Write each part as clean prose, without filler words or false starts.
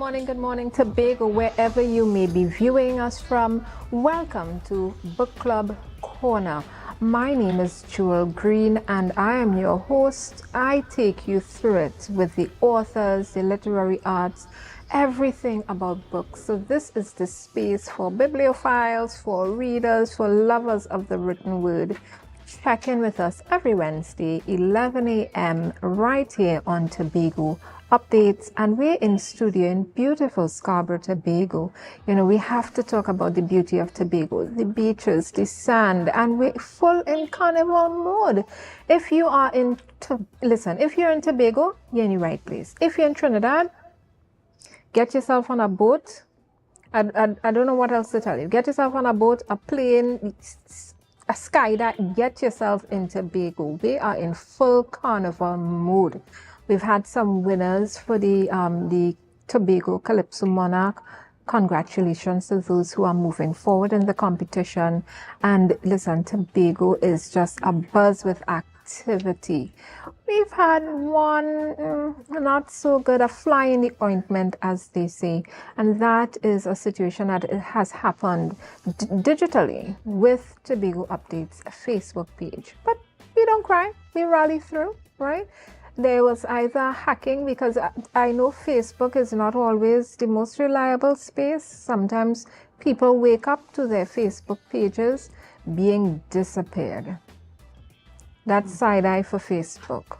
good morning, Tobago, wherever you may be viewing us from. Welcome to Book Club Corner. My name is Jewel Green and I am your host. I take you through it with the authors, the literary arts, everything about books. So this is the space for bibliophiles, for readers, for lovers of the written word. Check in with us every Wednesday, 11 a.m. right here on Tobago Updates, and we're in studio in beautiful Scarborough, Tobago. You know, we have to talk about the beauty of Tobago, the beaches, the sand, and we're full in carnival mode. If you are in, if you're in Tobago, you're in the right place. If you're in Trinidad, get yourself on a boat. I don't know what else to tell you. Get yourself on a boat, a plane, a skydive, get yourself in Tobago. We are in full carnival mode. We've had some winners for the Tobago Calypso Monarch. Congratulations to those who are moving forward in the competition. And listen, Tobago is just a buzz with activity. We've had one not so good, a fly in the ointment, as they say, and that is a situation that has happened digitally with Tobago Updates Facebook page. But we don't cry, we rally through, right? There was either hacking, because I know Facebook is not always the most reliable space. Sometimes people wake up to their Facebook pages being disappeared. That's side-eye for Facebook.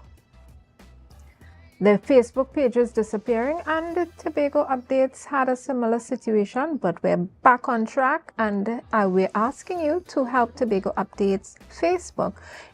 The Facebook page is disappearing, and the Tobago Updates had a similar situation, but we're back on track, and we're asking you to help Tobago Updates Facebook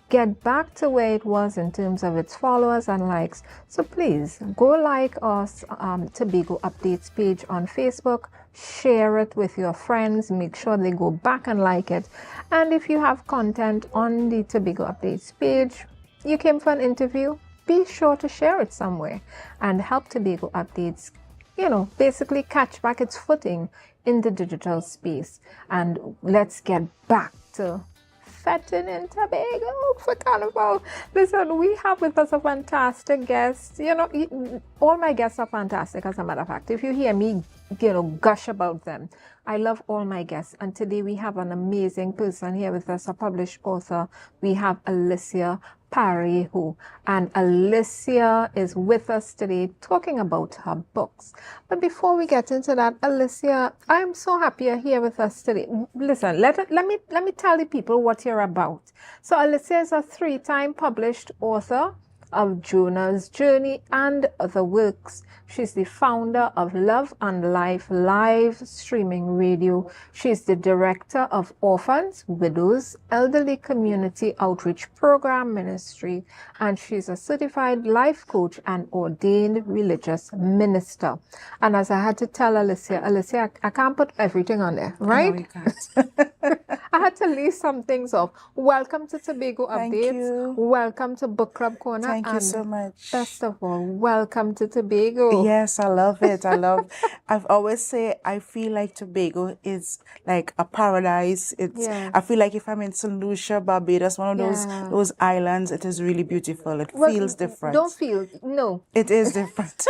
get back to where it was in terms of its followers and likes. So please go like us Tobago Updates page on Facebook, share it with your friends, make sure they go back and like it. And if you have content on the Tobago Updates page, you came for an interview, be sure to share it somewhere and help Tobago Updates, you know, basically catch back its footing in the digital space. And let's get back to fetting in Tobago for Carnival. Listen, we have with us a fantastic guest. You know, all my guests are fantastic, as a matter of fact. If you hear me, you know, gush about them, I love all my guests. And today we have an amazing person here with us, a published author. We have Alicia Parejo, and Alicia is with us today talking about her books. But before we get into that, Alicia, I'm so happy you're here with us today. Listen, let me tell the people what you're about. So Alicia is a 3-time published author of Jonahs Journey and other works. She's the founder of Love and Life live streaming radio. She's the director of Orphans, Widows, Elderly Community Outreach Program Ministry, and she's a certified life coach and ordained religious minister. And as I had to tell Alicia, I can't put everything on there, right? No, you can't. I had to leave some things off. Welcome to Tobago Thank Updates. you. Welcome to Book Club Corner. Thank you so much. Best of all, welcome to Tobago. Yes, I love it. I've always say I feel like Tobago is like a paradise. I feel like if I'm in St. Lucia, Barbados, one of those islands, it is really beautiful. It feels different. Don't feel, no. It is different.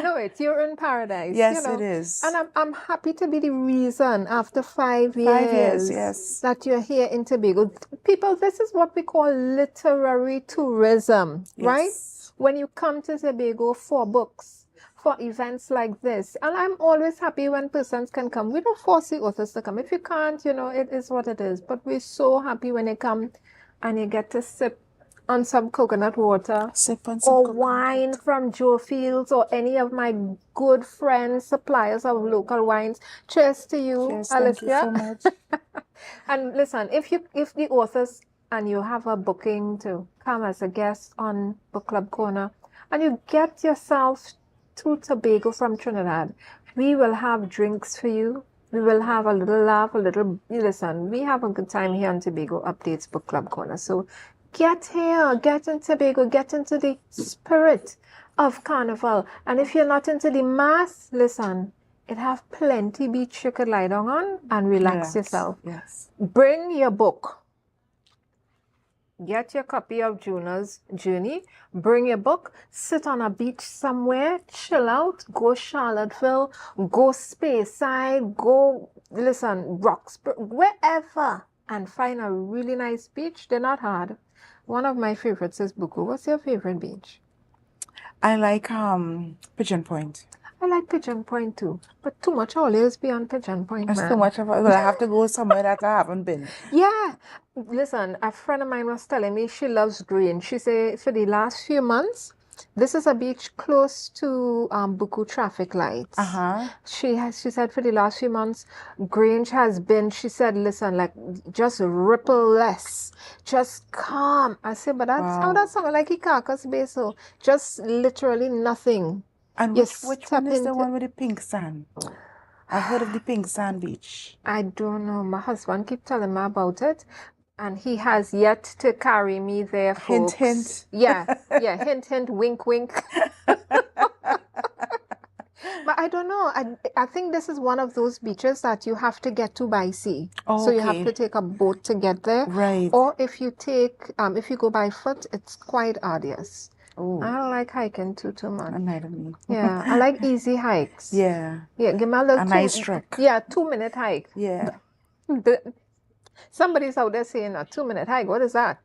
No, you're in paradise. Yes, you know? it is. And I'm happy to be the reason after 5 years, yes, that you're here in Tobago. People, this is what we call literary tourism, right? When you come to Tobago for books, for events like this. And I'm always happy when persons can come. We don't force the authors to come. If you can't, you know, it is what it is. But we're so happy when you come and you get to sip on some coconut water, or wine from Joe Fields, or any of my good friends, suppliers of local wines. Cheers to you, Cheers, Alicia. thank you so much. And listen, if the authors and you have a booking to come as a guest on Book Club Corner, and you get yourself to Tobago from Trinidad, we will have drinks for you. We will have a little laugh, listen, we have a good time here on Tobago Updates Book Club Corner. So get here, get in Tobago, get into the spirit of Carnival. And if you're not into the mass, listen, it have plenty beach you could lie down on and relax yourself. Yes. Bring your book. get your copy of Jonahs Journey, bring your book, sit on a beach somewhere, chill out, go Charlottesville, go Speyside, go, listen, Roxbury, wherever, and find a really nice beach. They're not hard. One of my favorites is Buku. What's your favorite beach? I like Pigeon Point. I like Pigeon Point too, but too much always be on Pigeon Point, That's man. too much of it. Well, I have to go somewhere that I haven't been. Yeah. Listen, a friend of mine was telling me she loves Greene. She said for the last few months, this is a beach close to Buku traffic lights. She said for the last few months, Greene has been, she said, listen, like just ripple less, just calm. I said, but that's how that sounds like Ikakas Bay, so just literally nothing. And which one is the one with the pink sand? I've heard of the pink sand beach. I don't know. My husband keep telling me about it, and he has yet to carry me there, folks. Hint, hint. Yeah, hint, hint, wink, wink. But I don't know. I think this is one of those beaches that you have to get to by sea. Oh, so you have to take a boat to get there. Right. Or if you go by foot, it's quite arduous. Oh. I don't like hiking too much. Neither me. Yeah, I like easy hikes. Yeah. Yeah, give me a little nice trek. Yeah, 2-minute hike. Yeah. Somebody's out there saying a 2-minute hike. What is that?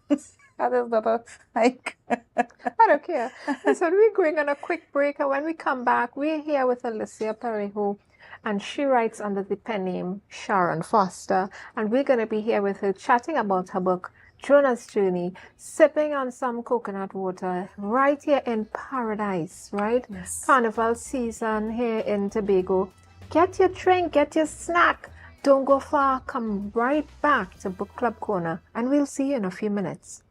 That is not a hike. I don't care. So we're going on a quick break, and when we come back, we're here with Alicia Periho, and she writes under the pen name Sharon Foster, and we're going to be here with her chatting about her book, Jonahs Journey, sipping on some coconut water right here in paradise, right? Yes. Carnival season here in Tobago. Get your drink, get your snack. Don't go far. Come right back to Book Club Corner, and we'll see you in a few minutes.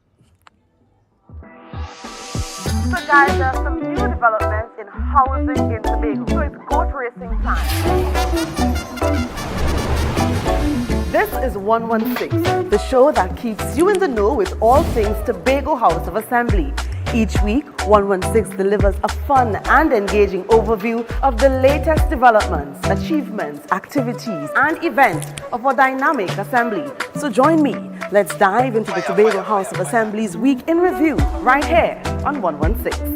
So guys, there are some new developments in housing in Tobago. So it's goat racing time. This is 116, the show that keeps you in the know with all things Tobago House of Assembly. Each week, 116 delivers a fun and engaging overview of the latest developments, achievements, activities, and events of our dynamic assembly. So join me. Let's dive into the Tobago House of Assembly's Week in Review right here on 116.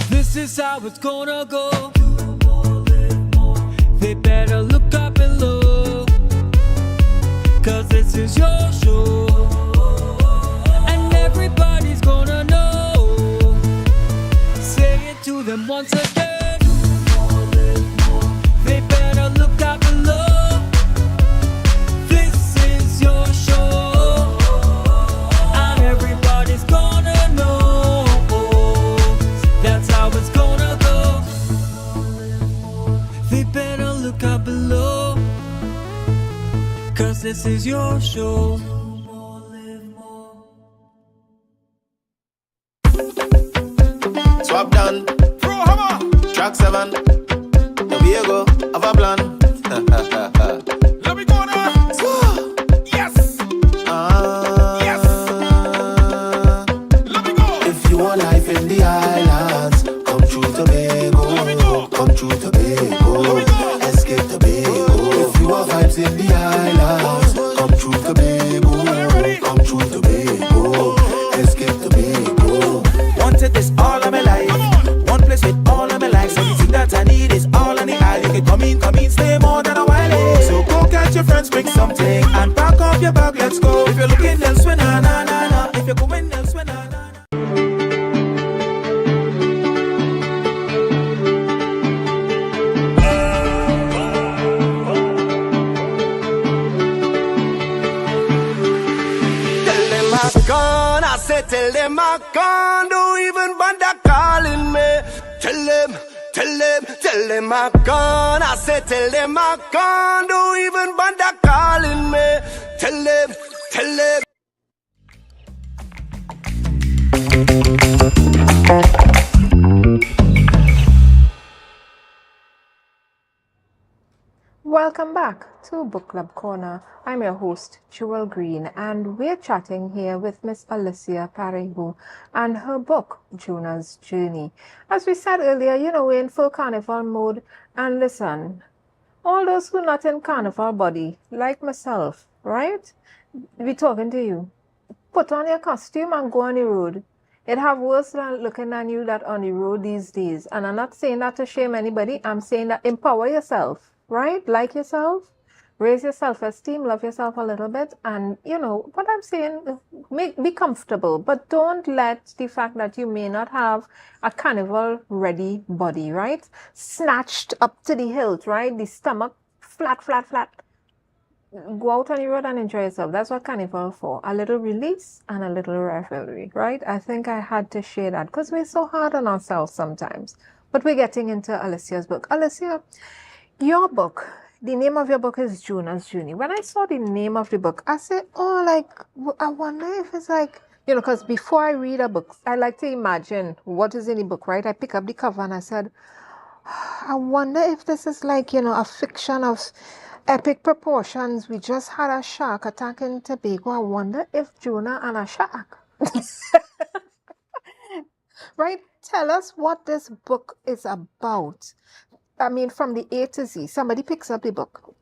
This is how it's gonna go. They better look up below, 'cause this is your show, and everybody's gonna know. Say it to them once again. They better look up below. This is your show, and everybody's gonna know. That's how it's gonna go. They better look up below, 'cause this is your show. Swap done. Track 7. Tobago of a plan. Let me go now. Yes. Yes. Let me go. If you want life in the islands, come through Tobago. Come through Tobago. Escape Tobago. If you want vibes in the islands, come through Tobago. Come through Tobago. Escape Tobago. Wanted this all of my life. One place with all of my life. Everything that I need is all on the island. You can come in, stay more than a while. So go get your friends, bring something, and pack up your bag, let's go. If you're looking elsewhere, na na na na. If you're going elsewhere, na na na. Tell them I gone, I said tell them I gone. Don't even bother calling me. Tell them I gone. I said tell them I gone. Don't even bother calling me. Tell them. Welcome back to Book Club Corner. I'm your host, Jewel Green, and we're chatting here with Miss Alicia Parejo and her book, Jonahs Journey. As we said earlier, we're in full carnival mode, and listen, all those who are not in carnival body, like myself, right? We're talking to you. Put on your costume and go on the road. It have worse than looking at you that on the road these days. And I'm not saying that to shame anybody. I'm saying that empower yourself, right? Like yourself, raise your self-esteem, love yourself a little bit. And, what I'm saying, be comfortable. But don't let the fact that you may not have a carnival-ready body, right? Snatched up to the hilt, right? The stomach flat, flat, flat. Go out on the road and enjoy yourself. That's what carnival for. A little release and a little revelry, right? I think I had to share that because we're so hard on ourselves sometimes. But we're getting into Alicia's book. Alicia, your book, the name of your book is Jonahs Journey. When I saw the name of the book, I said, I wonder if it's like, because before I read a book, I like to imagine what is in the book, right? I pick up the cover and I said, I wonder if this is like, a fiction of epic proportions. We just had a shark attack in Tobago. I wonder if Jonah and a shark. Right? Tell us what this book is about. I mean, from the A to Z. Somebody picks up the book.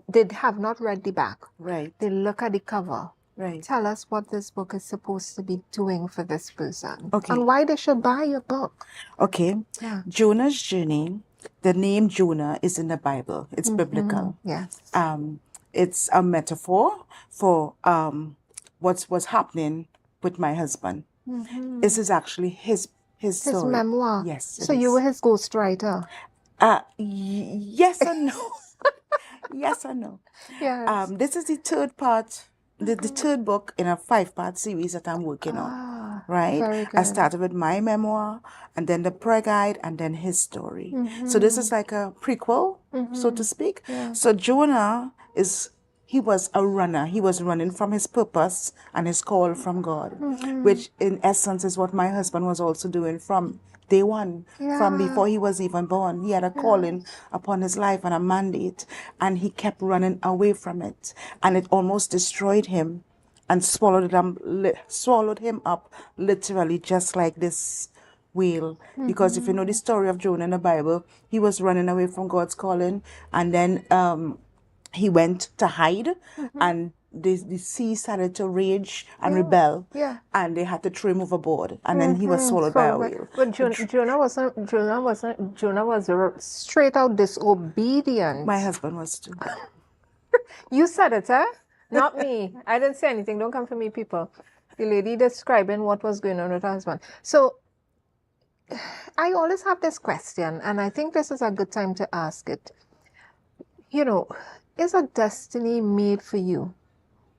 They have not read the back. Right. They look at the cover. Right. Tell us what this book is supposed to be doing for this person. Okay. And why they should buy your book. Okay. Yeah. Jonah's Journey. The name Jonah is in the Bible. It's biblical. Yes. It's a metaphor for what's happening with my husband. This is actually his story. His memoir. Yes. So you were his ghostwriter. Yes and no. Yes and no. Yes. This is the third part, the third book in a 5-part series that I'm working on. Right? Very good. I started with my memoir, and then the prayer guide, and then his story. So this is like a prequel, so to speak. Yeah. So Jonah he was a runner. He was running from his purpose and his call from God, which in essence is what my husband was also doing from day one, from before he was even born. He had a calling upon his life and a mandate, and he kept running away from it. And it almost destroyed him and swallowed him up literally, just like this whale. Because if you know the story of Jonah in the Bible, he was running away from God's calling, and then he went to hide, and the sea started to rage and rebel, and they had to throw him overboard, and then he was swallowed by a whale. But Jonah was straight out disobedient. My husband was too. You said it, huh? Not me. I didn't say anything. Don't come for me, people. The lady describing what was going on with her husband. So I always have this question, and I think this is a good time to ask it. Is a destiny made for you?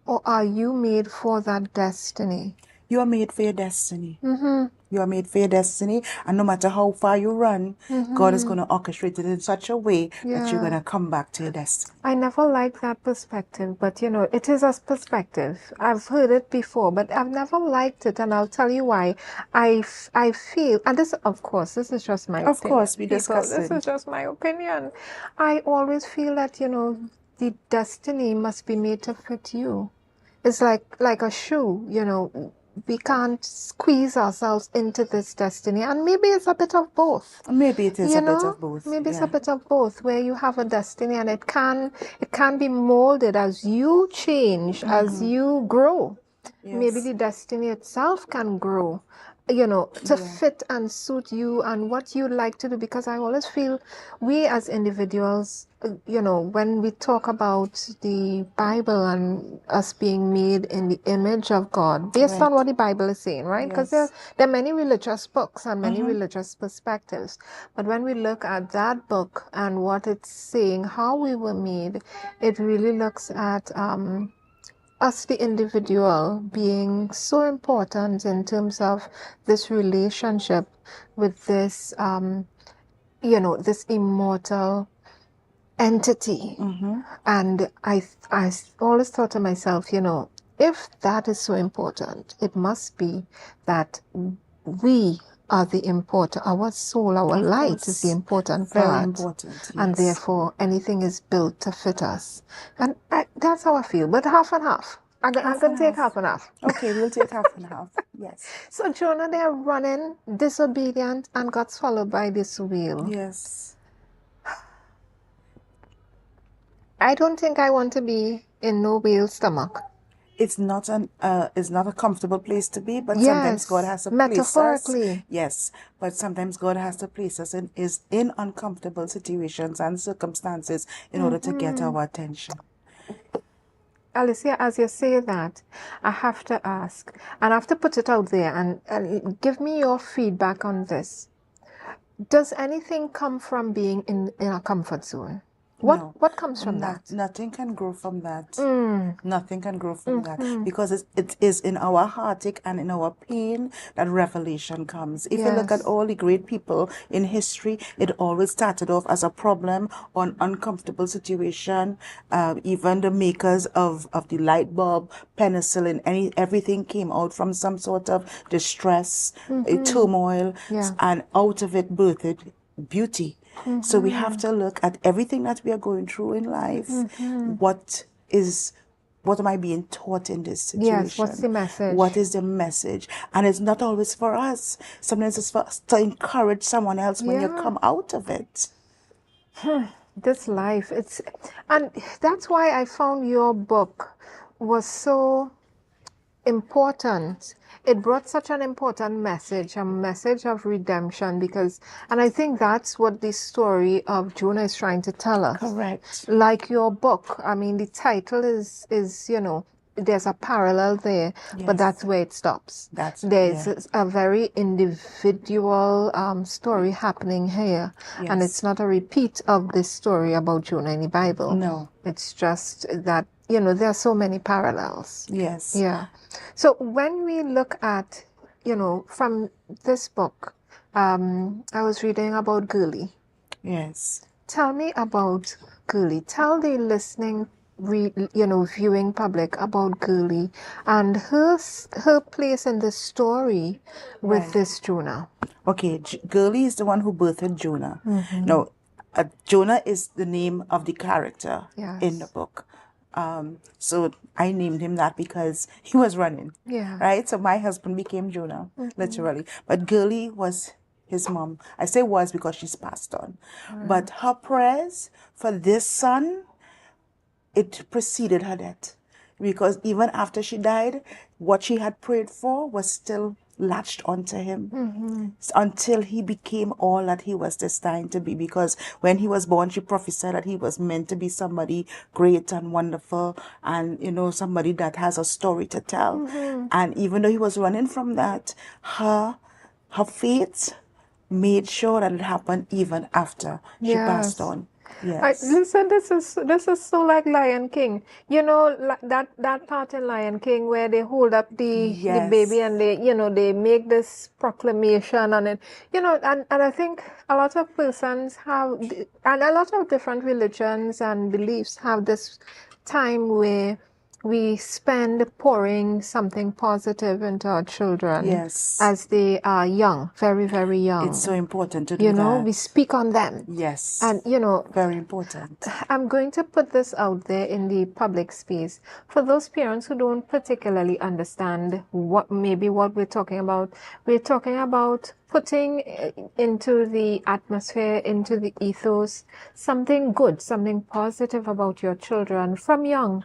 Or are you made for that destiny? You are made for your destiny. You are made for your destiny. And no matter how far you run, God is going to orchestrate it in such a way that you're going to come back to your destiny. I never liked that perspective, but it is a perspective. I've heard it before, but I've never liked it, and I'll tell you why. I feel, and this, of course, this is just my opinion. Of course, we discuss it. This is just my opinion. I always feel that, the destiny must be made to fit you. It's like a shoe, we can't squeeze ourselves into this destiny, and maybe it's a bit of both. Maybe it is a bit of both. Maybe it's a bit of both, where you have a destiny and it can be molded as you change, as you grow. Yes. Maybe the destiny itself can grow, to fit and suit you and what you like to do. Because I always feel we as individuals, when we talk about the Bible and us being made in the image of God, based on what the Bible is saying, right? Because there are many religious books and many religious perspectives. But when we look at that book and what it's saying, how we were made, it really looks at us, the individual, being so important in terms of this relationship with this, this immortal entity. And I always thought to myself, if that is so important, it must be that we are the important, our soul, our light is the important Very part. important, And yes. therefore, anything is built to fit us. And that's how I feel, but half and half. I'm going to take half and half. Okay, we'll take half and half. Yes. So Jonah, they're running, disobedient, and got swallowed by this whale. Yes. I don't think I want to be in no whale's stomach. It's not a comfortable place to be, but Yes, sometimes God has to place us. metaphorically. Yes, but sometimes God has to place us in uncomfortable situations and circumstances in order to get our attention. Alicia, as you say that, I have to ask, and I have to put it out there and give me your feedback on this. Does anything come from being in a comfort zone? No. What comes from that? Nothing can grow from that. Nothing can grow from that because it is in our heartache and in our pain that revelation comes. If you look at all the great people in history, it always started off as a problem or an uncomfortable situation. Even the makers of the light bulb, penicillin, everything came out from some sort of distress, a turmoil, and out of it birthed beauty. So we have to look at everything that we are going through in life. What am I being taught in this situation? Yes, what's the message? What is the message? And it's not always for us. Sometimes it's for us to encourage someone else when you come out of it. This life, and that's why I found your book was so important. It brought such an important message, a message of redemption, and I think that's what the story of Jonah is trying to tell us. Correct. Like your book, I mean, the title is there's a parallel there, but that's where it stops. There's a very individual story happening here, and it's not a repeat of this story about Jonah in the Bible. No. It's just that, there are so many parallels. Yes. Yeah. So when we look at, from this book, I was reading about Gurley. Yes. Tell me about Gurley. Tell the listening, viewing public about Gurley and her place in the story with this Jonah. Okay, Gurley is the one who birthed Jonah. Now, Jonah is the name of the character in the book. So I named him that because he was running, right? So my husband became Jonah, literally. But Gurley was his mom. I say was because she's passed on. But her prayers for this son, it preceded her death. Because even after she died, what she had prayed for was still latched onto him until he became all that he was destined to be. Because when he was born, she prophesied that he was meant to be somebody great and wonderful and, somebody that has a story to tell. And even though he was running from that, her faith made sure that it happened even after she passed on. Yes. Listen, this is so like Lion King. That part in Lion King where they hold up the baby and they make this proclamation on it. And I think a lot of persons have, and a lot of different religions and beliefs have this time where we spend pouring something positive into our children as they are young, very, very young. It's so important to do that. We speak on them. Yes. And, very important. I'm going to put this out there in the public space. For those parents who don't particularly understand what we're talking about, we're talking about putting into the atmosphere, into the ethos, something good, something positive about your children from young.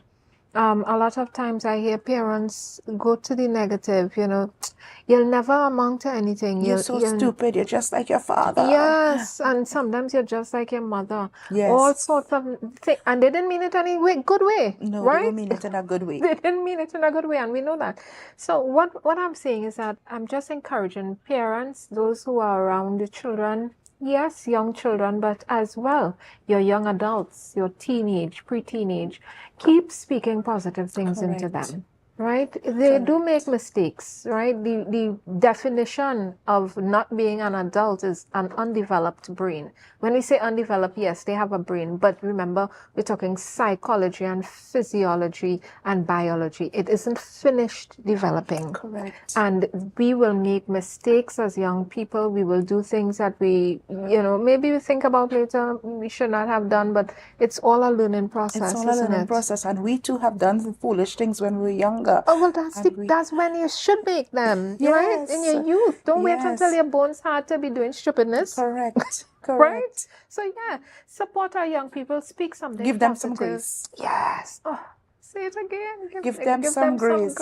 A lot of times I hear parents go to the negative, you'll never amount to anything. You're so stupid, you're just like your father. Yes, and sometimes you're just like your mother. Yes. All sorts of things. And they didn't mean it any good way. No, right? they don't mean it in a good way. They didn't mean it in a good way, and we know that. So what I'm saying is that I'm just encouraging parents, those who are around the children, yes, young children, but as well, your young adults, your teenage, pre-teenage, keep speaking positive things into them. right? They do make mistakes, right? The definition of not being an adult is an undeveloped brain. When we say undeveloped, yes, they have a brain, but remember, we're talking psychology and physiology and biology. It isn't finished developing. Correct. And we will make mistakes as young people. We will do things that we, maybe we think about later we should not have done, but it's all a learning process, It's all a isn't learning it? process, and we too have done some foolish things when we were younger. Oh, well, And that's when you should make them, right? In your Yes. youth. Don't wait Yes. until your bones hard to be doing stupidness. Correct. Right? Correct. So, yeah, support our young people. Speak something Give them some positive. grace. Yes. Oh, say it again. Give them some grace.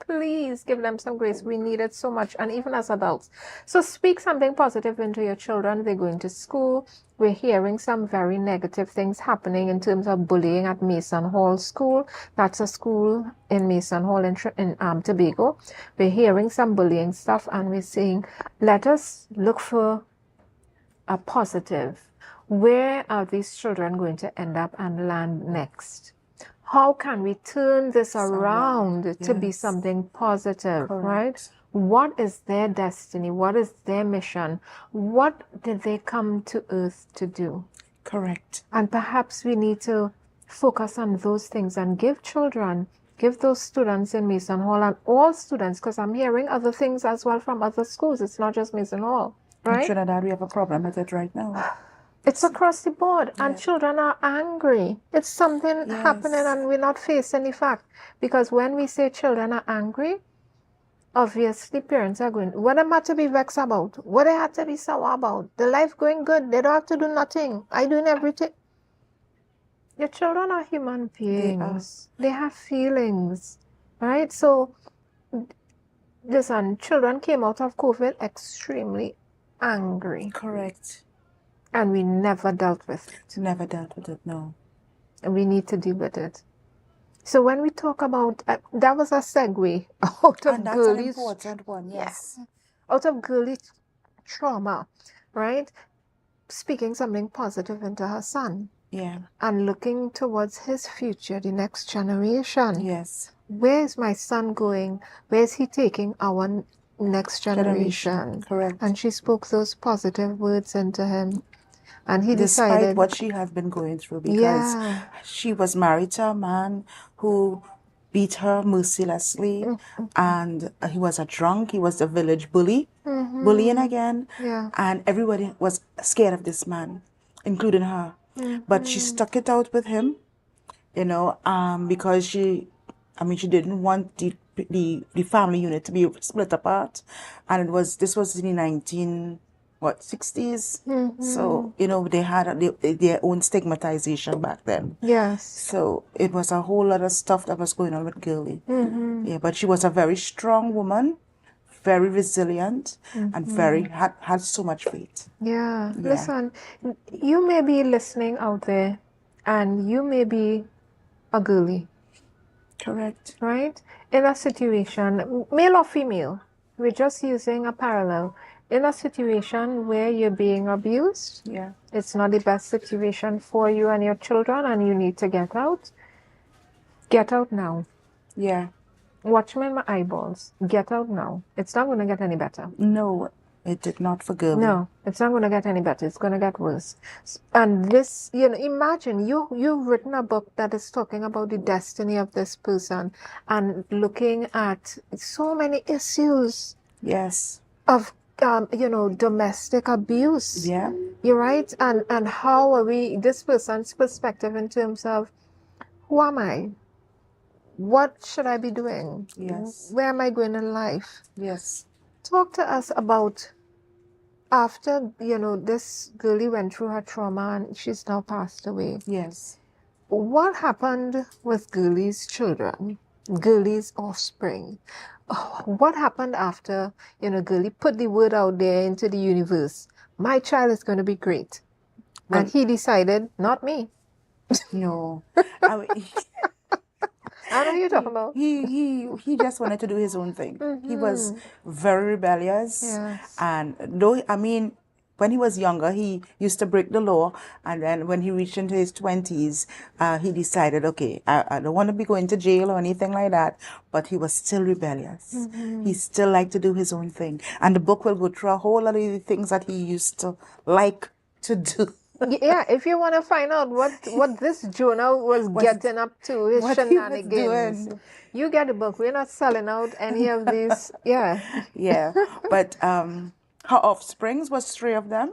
Please give them some grace. We need it so much. And even as adults. So speak something positive into your children. They're going to school. We're hearing some very negative things happening in terms of bullying at Mason Hall School. That's a school in Mason Hall in Tobago. We're hearing some bullying stuff, and we're saying, let us look for a positive. Where are these children going to end up and land next? How can we turn this around to be yes. something positive, right? Correct. What is their destiny? What is their mission? What did they come to earth to do? Correct. And perhaps we need to focus on those things and give those students in Mason Hall, and all students, because I'm hearing other things as well from other schools. It's not just Mason Hall, In right? Trinidad, we have a problem with it right now. It's across the board, and children are angry. It's something happening, and we're not facing the fact. Because when we say children are angry, obviously parents are going, what am I to be vexed about? What I have to be sour about? The life going good. They don't have to do nothing. I doing everything. Your children are human beings. They have feelings, right? So, listen, children came out of COVID extremely angry. Correct. And we never dealt with it. Never dealt with it, no. And we need to deal with it. So when we talk about, that was a segue out of And that's girly, an important one, yes. out of girly trauma, right? Speaking something positive into her son. Yeah. And looking towards his future, the next generation. Yes. Where is my son going? Where is he taking our next generation? Correct. And she spoke those positive words into him. And he Despite decided, what she has been going through, because she was married to a man who beat her mercilessly, and he was a drunk. He was the village bully, bullying again, and everybody was scared of this man, including her. But she stuck it out with him, because she didn't want the family unit to be split apart, and this was in the 60s. So, they had their own stigmatization back then. yes. So it was a whole lot of stuff that was going on with Girlie. Yeah, but she was a very strong woman, very resilient, and had so much faith. Yeah. Listen, you may be listening out there, and you may be a girlie, Correct. right? In a situation, male or female, we're just using a parallel. In a situation where you're being abused, it's not the best situation for you and your children, and you need to get out. Get out now. Yeah. Watch me in my eyeballs. Get out now. It's not going to get any better. No, it did not for Girlie. No, it's not going to get any better. It's going to get worse. And this, imagine you've written a book that is talking about the destiny of this person and looking at so many issues. Yes. Of domestic abuse. Yeah. You're right. And how are we, this person's perspective in terms of, who am I? What should I be doing? Yes. Where am I going in life? Yes. Talk to us about after, this girlie went through her trauma and she's now passed away. Yes. What happened with Girlie's children, Girlie's offspring? What happened after, Girlie put the word out there into the universe? My child is going to be great. Well, and he decided, not me. No. I know who you're talking about. He just wanted to do his own thing. He was very rebellious. Yes. And though, when he was younger, he used to break the law. And then when he reached into his 20s, he decided, okay, I don't want to be going to jail or anything like that. But he was still rebellious. He still liked to do his own thing. And the book will go through a whole lot of the things that he used to like to do. Yeah, if you want to find out what this Jonah was getting up to, his what he was shenanigans, doing. you get the book. We're not selling out any of these. Yeah. Yeah. But her offsprings was 3 of them.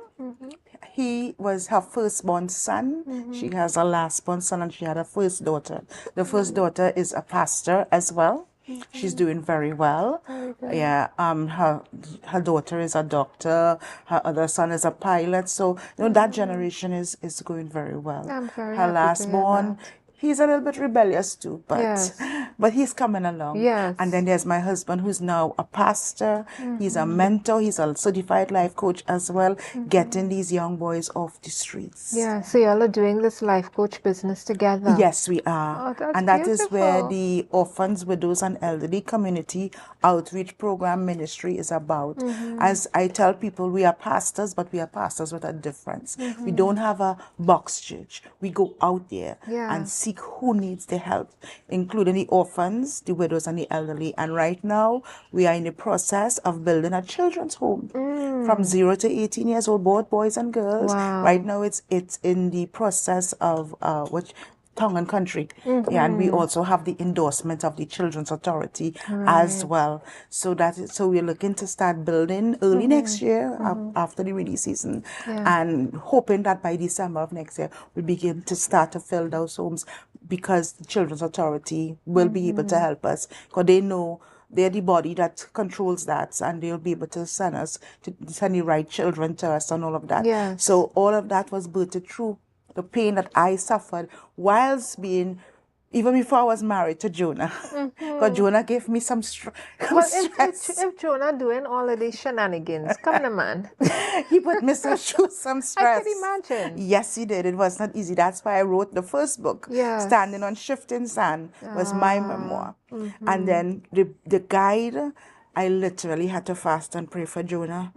He was her firstborn son. She has a lastborn son, and she had a first daughter. The first daughter is a pastor as well. She's doing very well. Yeah. Her daughter is a doctor. Her other son is a pilot. So that generation is going very well. I'm very her happy to hear lastborn. that. He's a little bit rebellious too, but he's coming along. Yes. And then there's my husband, who's now a pastor. He's a mentor. He's a certified life coach as well, getting these young boys off the streets. Yeah, so y'all are doing this life coach business together. Yes, we are. Oh, that's and that is where beautiful. the Orphans, Widows, and Elderly Community Outreach Program Ministry is about. As I tell people, we are pastors, but we are pastors with a difference. We don't have a box church. We go out there and see who needs the help, including the orphans, the widows, and the elderly. And right now, we are in the process of building a children's home from 0 to 18 years old, both boys and girls. Wow. Right now, it's in the process of Tongue and Country. Yeah, and we also have the endorsement of the Children's Authority as well. So we're looking to start building early next year after the rainy season, and hoping that by December of next year we begin to start to fill those homes, because the Children's Authority will be able to help us, because they know they're the body that controls that, and they'll be able to send the right children to us and all of that. Yes. So all of that was birthed through the pain that I suffered whilst being, even before I was married to Jonah. Because Jonah gave me some stress. If Jonah doing all of these shenanigans, come on, man. He put me through some stress. I can imagine. Yes, he did. It was not easy. That's why I wrote the first book. Yes. Standing on Shifting Sand was my memoir. And then the guide, I literally had to fast and pray for Jonah.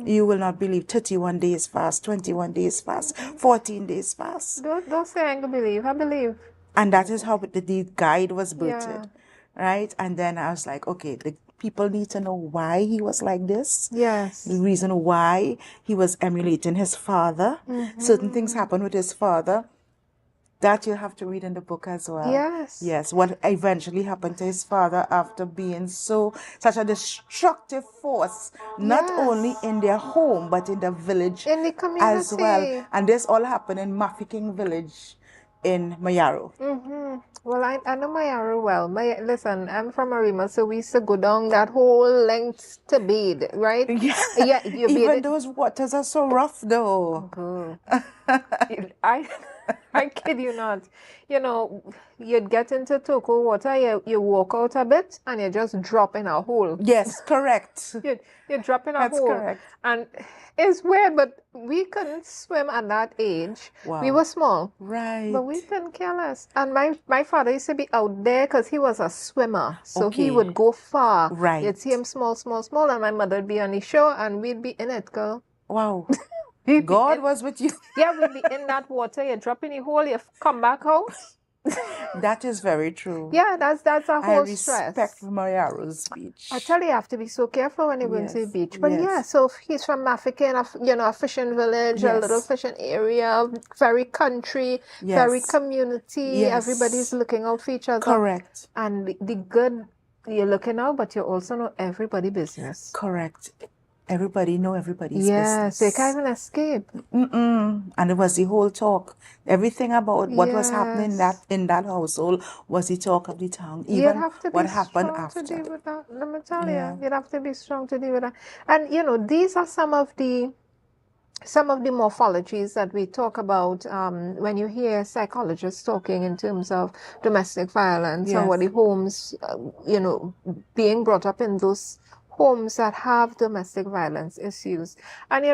You will not believe, 31 days fast, 21 days fast, 14 days fast. Don't say I don't believe. I believe. And that is how the guide was birthed, right? And then I was like, okay, the people need to know why he was like this. Yes. The reason why he was emulating his father. Certain things happened with his father that you have to read in the book as well. Yes. Yes, what eventually happened to his father after being such a destructive force, not only in their home, but in the village In the community. as well. And this all happened in Mafiking village in Mayaro. Well, I know Mayaro well. Listen, I'm from Arima, so we used to go down that whole length to bathe, right? Yeah, you Even bathe. those waters are so rough though. I kid you not. You know, you'd get into Toko water, you walk out a bit, and you just drop in a hole. Yes, correct. You drop in a That's hole. correct. And it's weird, but we couldn't swim at that age. Wow. We were small. Right. But we couldn't care less. And my father used to be out there because he was a swimmer. So he Okay. would go far. Right. You'd see him small, and my mother would be on the shore, and we'd be in it, girl. Wow. We'd be God in- was with you. Yeah, we'd be in that water. You drop in the hole, you come back out. That is very true. Yeah, that's a I whole respect stress. Mayaro's beach. I tell you, you have to be so careful when you go into the Yes, beach. But yes. yeah, so he's from Africa, a fishing village, a Yes. little fishing area, very country, very Yes. community. Yes. Everybody's looking out for each other. Correct. And the good you're looking out, but you also know everybody's business. Correct. Everybody know everybody's Yes, business. they can't even escape. And it was the whole talk. Everything about what was happening Yes. in that household was the talk of the town. You'd Even have to what be happened strong after. to deal with that. Let me tell Yeah. you, you'd have to be strong to deal with that. And these are some of the morphologies that we talk about when you hear psychologists talking in terms of domestic violence or Yes. what the homes, being brought up in those homes that have domestic violence issues. And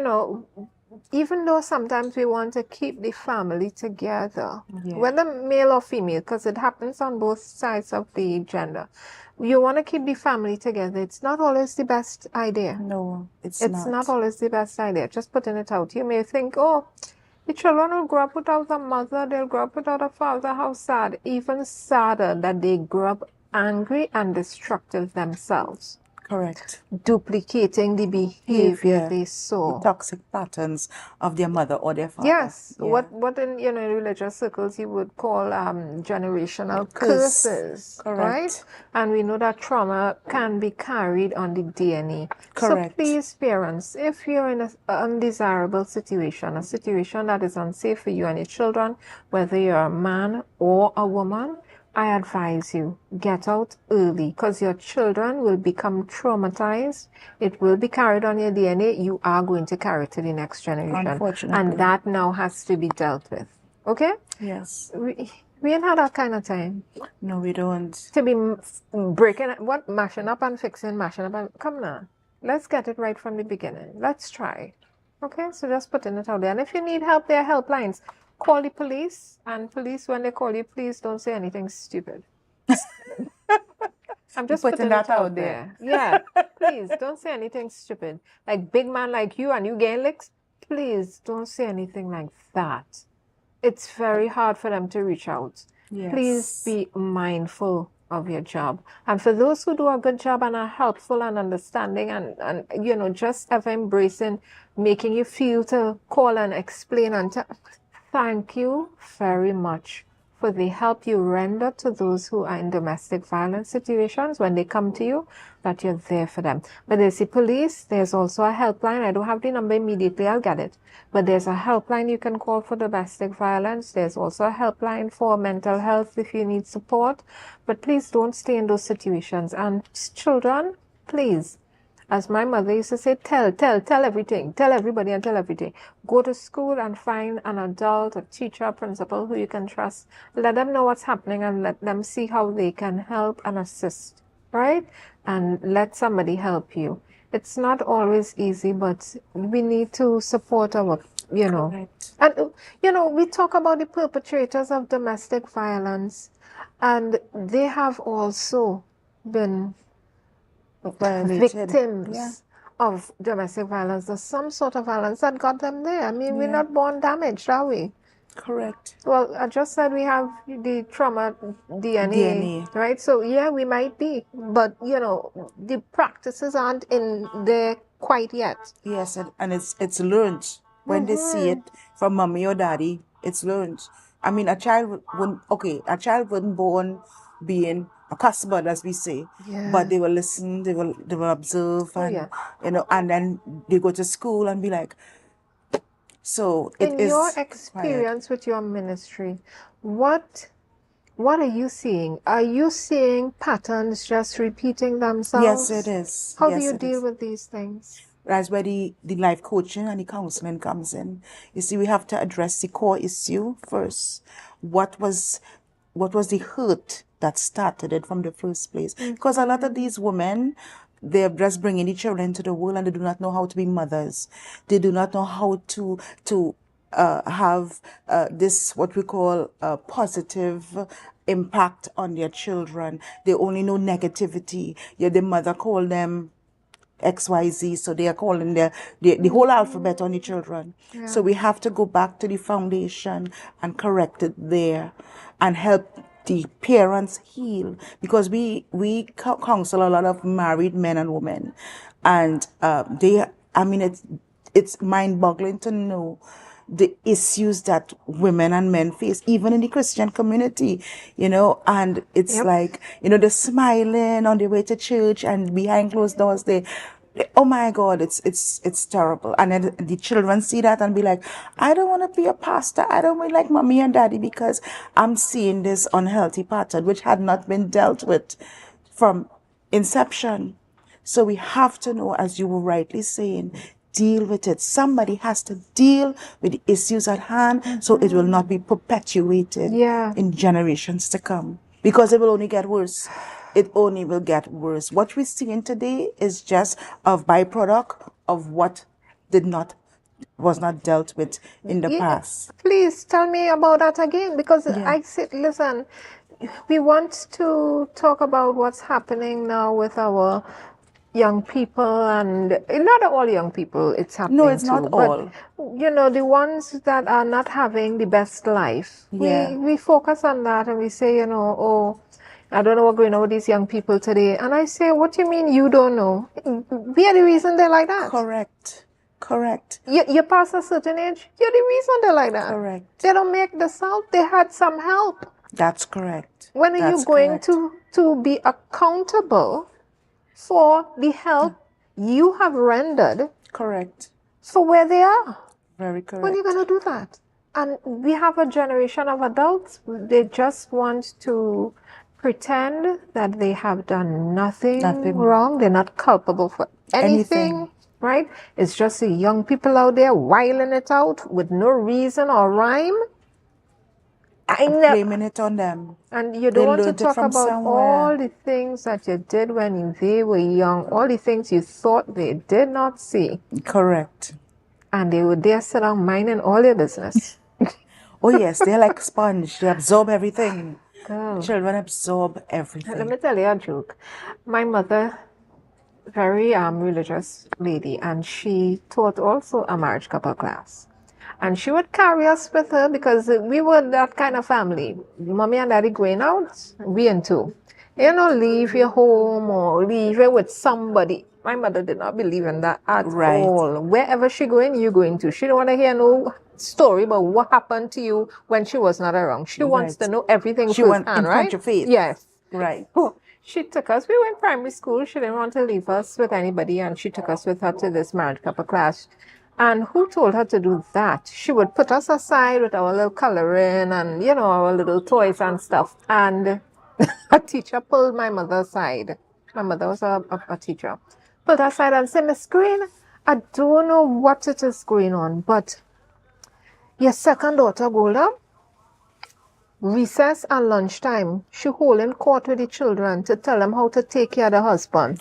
even though sometimes we want to keep the family together, Yeah. whether male or female, because it happens on both sides of the gender, you want to keep the family together. It's not always the best idea. No, it's It's not not. always the best idea. Just putting it out. You may think, oh, the children will grow up without a mother, they'll grow up without a father. How sad. Even sadder that they grow up angry and destructive themselves, Correct. duplicating the behavior they The saw. toxic patterns of their mother or their father. Yes, Yeah. what in religious circles you would call generational Curse. curses, Correct. right? And we know that trauma can be carried on the DNA. Correct. So please, parents, if you're in an undesirable situation, a situation that is unsafe for you and your children, whether you're a man or a woman, I advise you, get out early because your children will become traumatized. It will be carried on your DNA. You are going to carry it to the next generation. Unfortunately. And that now has to be dealt with. Okay? Yes. We ain't had that kind of time No, we don't. to be mashing up and fixing, mashing up and, come now. Let's get it right from the beginning. Let's try. Okay? So just putting it out there. And if you need help, there are helplines. Call the police, and police, when they call you, please don't say anything stupid. I'm just putting that out there. Yeah, please don't say anything stupid. Like big man like you and you getting licks, please don't say anything like that. It's very hard for them to reach out. Yes. Please be mindful of your job. And for those who do a good job and are helpful and understanding and just ever embracing, making you feel to call and explain and thank you very much for the help you render to those who are in domestic violence situations when they come to you, that you're there for them. But there's the police, there's also a helpline. I don't have the number immediately, I'll get it. But there's a helpline you can call for domestic violence. There's also a helpline for mental health if you need support. But please don't stay in those situations. And children, please, as my mother used to say, tell everything, tell everybody and tell everything. Go to school and find an adult, a teacher, a principal who you can trust. Let them know what's happening and let them see how they can help and assist, right? And let somebody help you. It's not always easy, but we need to support our, Correct. And, we talk about the perpetrators of domestic violence, and they have also been Violated. victims of domestic violence. There's some sort of violence that got them there. I mean, we're not born damaged, are we? Correct. Well, I just said we have the trauma DNA, right? So, yeah, we might be, but, the practices aren't in there quite yet. Yes, and it's learned. When they see it from mommy or daddy, it's learned. I mean, a child wouldn't born being a customer, as we say, but they will listen, they will observe, and and then they go to school and be like, so it in is. your experience with your ministry, what are you seeing? Are you seeing patterns just repeating themselves? Yes, it is. How do you deal with these things? That's where the life coaching and the counseling comes in. You see, we have to address the core issue first. What was the hurt that started it from the first place? Because a lot of these women, they're just bringing the children into the world and they do not know how to be mothers. They do not know how to have this, what we call positive impact on their children. They only know negativity. The mother called them XYZ, so they are calling the whole alphabet on the children. So we have to go back to the foundation and correct it there and help the parents heal, because we counsel a lot of married men and women, and it's mind-boggling to know the issues that women and men face, even in the Christian community, and it's like, they're smiling on their way to church and behind closed doors, oh my God, it's terrible. And then the children see that and be like, I don't want to be a pastor. I don't want like mommy and daddy because I'm seeing this unhealthy pattern, which had not been dealt with from inception. So we have to know, as you were rightly saying, deal with it. Somebody has to deal with the issues at hand so it will not be perpetuated in generations to come, because it will only get worse. It only will get worse. What we're seeing today is just a byproduct of what did not was not dealt with in the Yeah, past. please tell me about that again, because Yeah. I said, listen, we want to talk about what's happening now with our young people, and not all young people it's happening No, it's to, not but all. the ones that are not having the best life. Yeah. We focus on that and we say, oh, I don't know what's going on with these young people today. And I say, what do you mean you don't know? We are the reason they're like that. Correct. Correct. You pass a certain age, you're the reason they're like that. Correct. They don't make this out. They had some help. That's correct. When are you going to be accountable for the help you have rendered Correct. for where they are? Very correct. When are you going to do that? And we have a generation of adults, they just want to pretend that they have done nothing wrong. They're not culpable for anything. Right? It's just the young people out there whiling it out with no reason or rhyme. Blaming it on them. And you don't want to learned it talk from about somewhere. all the things that you did when they were young, all the things you thought they did not see. Correct. And they would there sit down minding all their business. Oh yes, they're like sponge. They absorb everything. Girl. Children absorb everything. Let me tell you a joke. My mother, very religious lady, and she taught also a marriage couple class. And she would carry us with her because we were that kind of family. Mommy and daddy going out, we in two. Leave your home or leave it with somebody. My mother did not believe in that at all. Wherever she going, you going to. She don't want to hear no story about what happened to you when she was not around. She wants to know everything She wants firsthand, in right? front of face. Yes. Right. She took us, we were in primary school, she didn't want to leave us with anybody, and she took us with her to this marriage couple class. And who told her to do that? She would put us aside with our little coloring and, our little toys and stuff. And a teacher pulled my mother aside. My mother was a teacher. Pulled her aside and said, Miss Greene, I don't know what it is going on, but your second daughter, Golda, recess and lunchtime, she holding court with the children to tell them how to take care of the husband.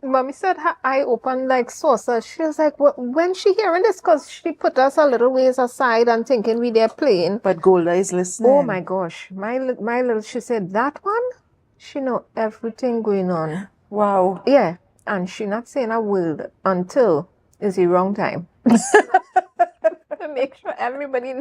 Mommy said her eye opened like saucer. She was like, when she hearing this, because she put us a little ways aside and thinking we there playing. But Golda is listening. Oh my gosh. My little, she said, that one? She know everything going on. Wow. Yeah. And she not saying a word until it's the wrong time. To make sure everybody...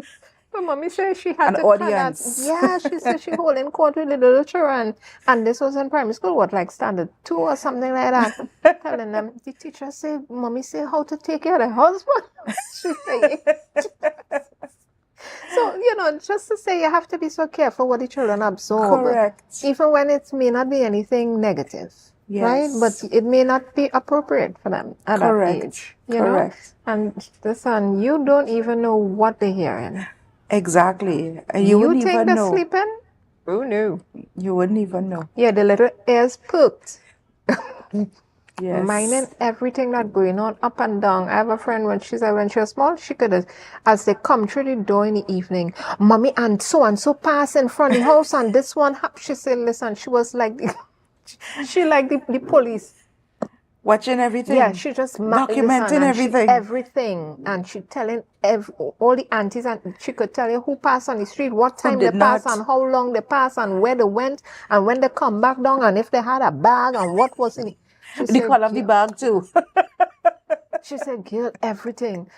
But Mommy said she had an to audience. Yeah, she said she holding court with the little children. And this was in primary school, like standard 2 or something like that. Telling them, the teacher said, Mommy said how to take care of the husband. She said, so, just to say you have to be so careful what the children absorb. Correct. Even when it may not be anything negative. Yes. Right? But it may not be appropriate for them at that age. Correct. And listen, you don't even know what they're hearing. Exactly. You wouldn't think even they're know. sleeping? Who knew? You wouldn't even know. Yeah, the little ears perked. Yes. Minding everything that's going on up and down. I have a friend when she was small, she could, as they come through the door in the evening, Mommy and so pass in front of the house and this one happened. She said, listen, she was like the police. Watching everything. Yeah, she just documenting everything. Everything. And she telling all the aunties, and she could tell you who passed on the street, what time they passed, and how long they passed, and where they went, and when they come back down, and if they had a bag, and what was in it. The color of the bag too. She said, girl, everything.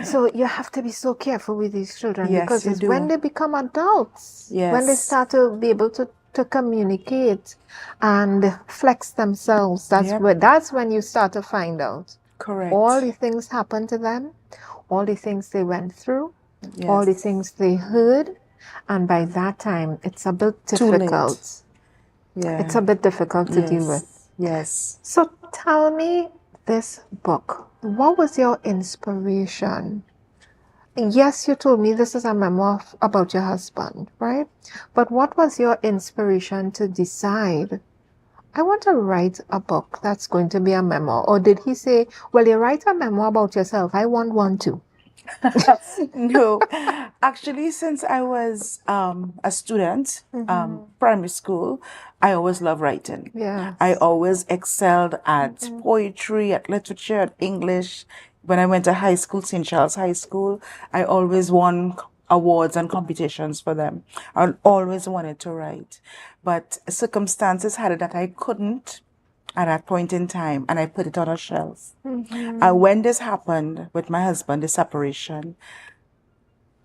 So you have to be so careful with these children, Yes, because you it's do. when they become adults, Yes. when they start to be able to communicate and flex themselves, that's when you start to find out. Correct. All the things happened to them, all the things they went through, Yes. all the things they heard, and by that time it's a bit difficult. Yeah. It's a bit difficult to deal with. Yes. So tell me this book. What was your inspiration? Yes, you told me this is a memoir about your husband, right? But what was your inspiration to decide, I want to write a book that's going to be a memoir? Or did he say, well, you write a memoir about yourself, I want one too? No, actually, since I was a student, primary school, I always loved writing. Yes. I always excelled at poetry, at literature, at English. When I went to high school, St. Charles High School, I always won awards and competitions for them. I always wanted to write, but circumstances had it that I couldn't at that point in time, and I put it on a shelf. When this happened with my husband, the separation,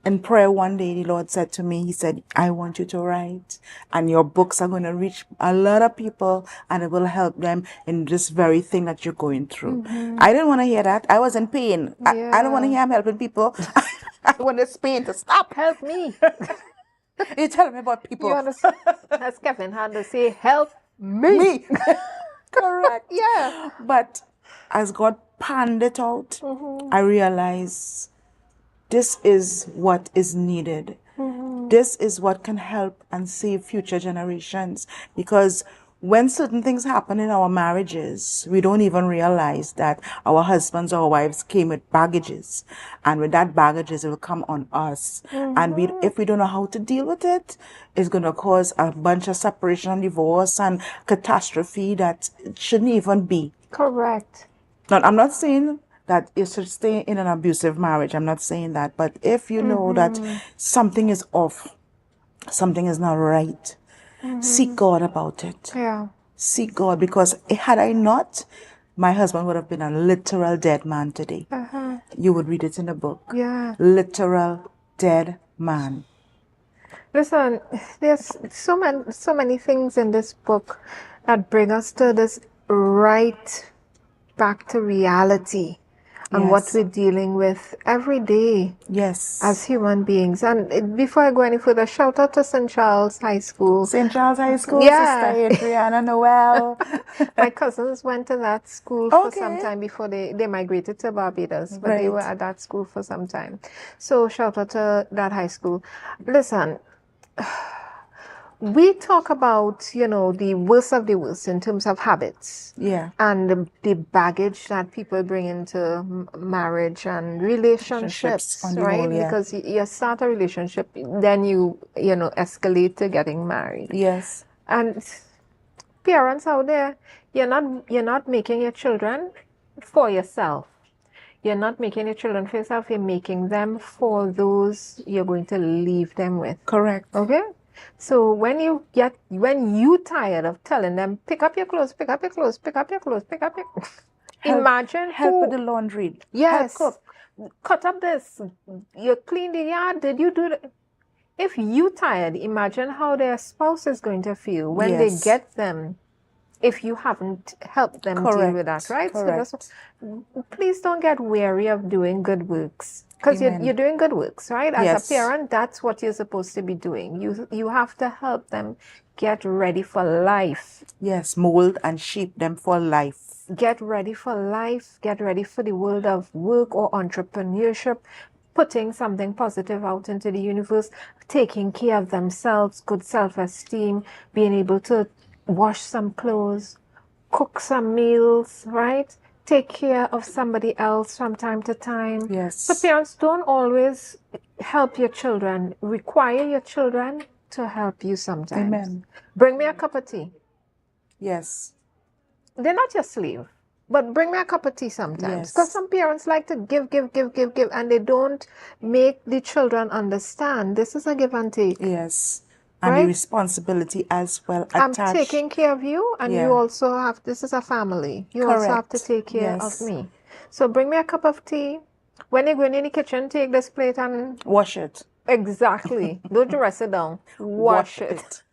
in prayer one day, the Lord said to me, He said, I want you to write, and your books are going to reach a lot of people, and it will help them in this very thing that you're going through. I didn't want to hear that. I was in pain. I don't want to hear I'm helping people. I want this pain to stop. Help me. You tell me about people. You understand? As Kevin had to say, help me. Me. Correct. Yeah. But as God panned it out, I realized this is what is needed. This is what can help and save future generations. Because when certain things happen in our marriages, we don't even realize that our husbands or wives came with baggages. And with that baggages, it will come on us. And if we don't know how to deal with it, it's going to cause a bunch of separation and divorce and catastrophe that shouldn't even be. Correct. Now, I'm not saying that you should stay in an abusive marriage. I'm not saying that. But if you know that something is off, something is not right, seek God about it. Yeah. Seek God, because had I not, my husband would have been a literal dead man today. You would read it in the book. Yeah. Literal dead man. Listen, there's so many things in this book that bring us to this right back to reality and what Yes. we're dealing with every day Yes. as human beings. And before I go any further, shout out to St. Charles High School. St. Charles High School, Yeah. Sister Adriana Noel. My cousins went to that school for some Okay. time before they migrated to Barbados, but they Right. were at that school for some time. So shout out to that high school. Listen, we talk about, the worst of the worst in terms of habits. Yeah. And the baggage that people bring into marriage and relationships, on the right? whole, yeah. Because you start a relationship, then you escalate to getting married. Yes. And parents out there, you're not making your children for yourself. You're not making your children for yourself. You're making them for those you're going to leave them with. Correct. Okay? So when you tired of telling them, pick up your clothes, pick up your clothes, pick up your clothes, pick up your imagine Help with the laundry. yes, Help cook. cut up this, you clean the yard, did you do that? If you tired, imagine how their spouse is going to feel when they Yes. get them, if you haven't helped them deal with that, right? Correct. So please don't get weary of doing good works. Because you're doing good works, right? As Yes. a parent, that's what you're supposed to be doing. You have to help them get ready for life. Yes, mold and shape them for life. Get ready for life. Get ready for the world of work or entrepreneurship. Putting something positive out into the universe. Taking care of themselves. Good self-esteem. Being able to wash some clothes. Cook some meals, right? Take care of somebody else from time to time. Yes. So parents, don't always help your children. Require your children to help you sometimes. Amen. Bring me a cup of tea. Yes. They're not your slave, but bring me a cup of tea sometimes. Yes. Because some parents like to give, and they don't make the children understand this is a give and take. Yes. And Right? the responsibility as well I'm attached. taking care of you, and Yeah. you also have, this is a family. You also have to Correct. take care Yes. of me. So bring me a cup of tea. When you go in the kitchen, take this plate and Wash it. exactly. Don't rest it down. Wash it.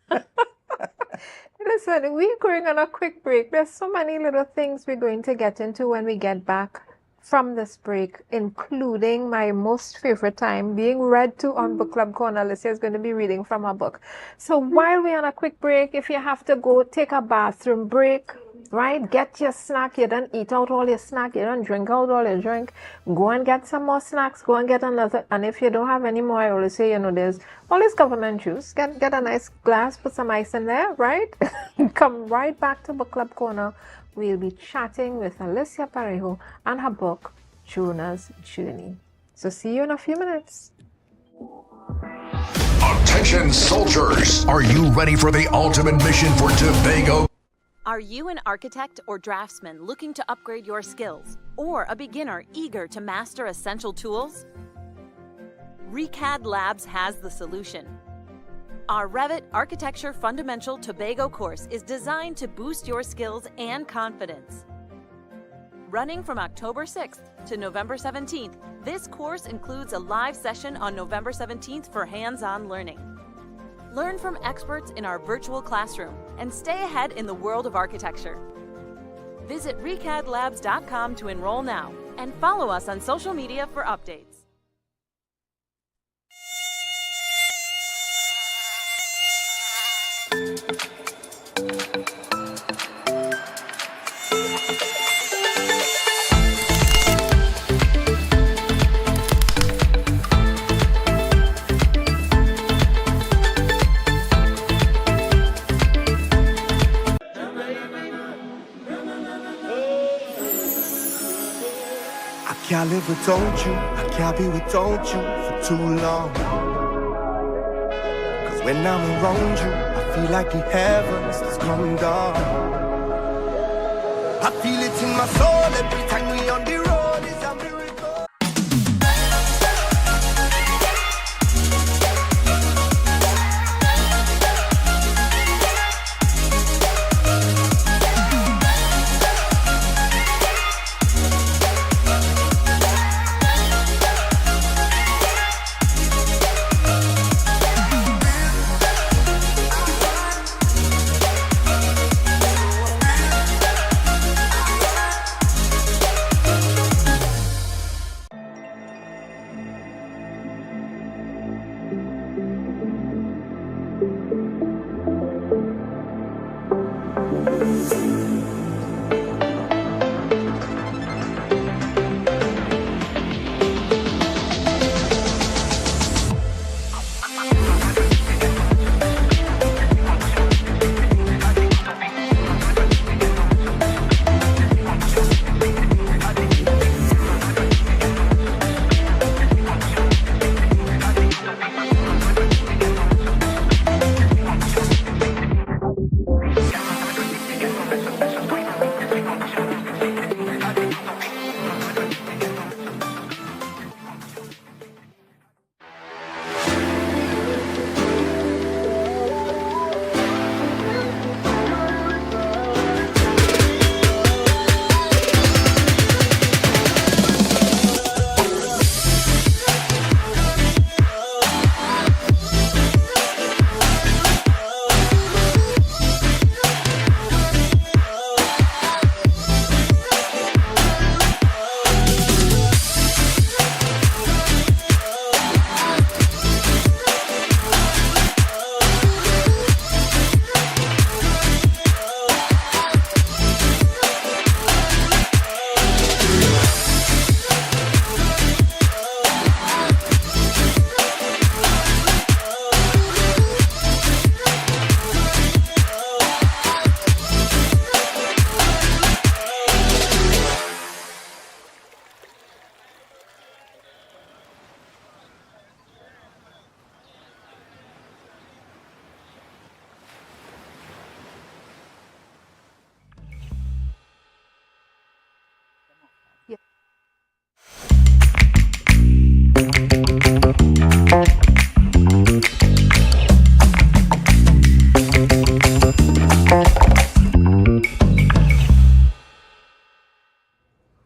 Listen, we're going on a quick break. There's so many little things we're going to get into when we get back from this break, including my most favorite time being read to on Book Club Corner. Alicia is going to be reading from her book. So while we're on a quick break, if you have to go take a bathroom break, right? Get your snack. You don't eat out all your snack. You don't drink out all your drink. Go and get some more snacks. Go and get another. And if you don't have any more, I always say, there's always government juice. Get a nice glass, put some ice in there, right? Come right back to Book Club Corner. We'll be chatting with Alicia Parejo and her book, Jonahs Journey. So see you in a few minutes. Attention soldiers, are you ready for the ultimate mission for Tobago? Are you an architect or draftsman looking to upgrade your skills, or a beginner eager to master essential tools? ReCAD Labs has the solution. Our Revit Architecture Fundamental Tobago course is designed to boost your skills and confidence. Running from October 6th to November 17th, this course includes a live session on November 17th for hands-on learning. Learn from experts in our virtual classroom and stay ahead in the world of architecture. Visit recadlabs.com to enroll now and follow us on social media for updates. I can't live without you, I can't be without you for too long. Cause when I'm around you, I feel like the heavens is coming down. I feel it in my soul every time we on the road, it's a miracle.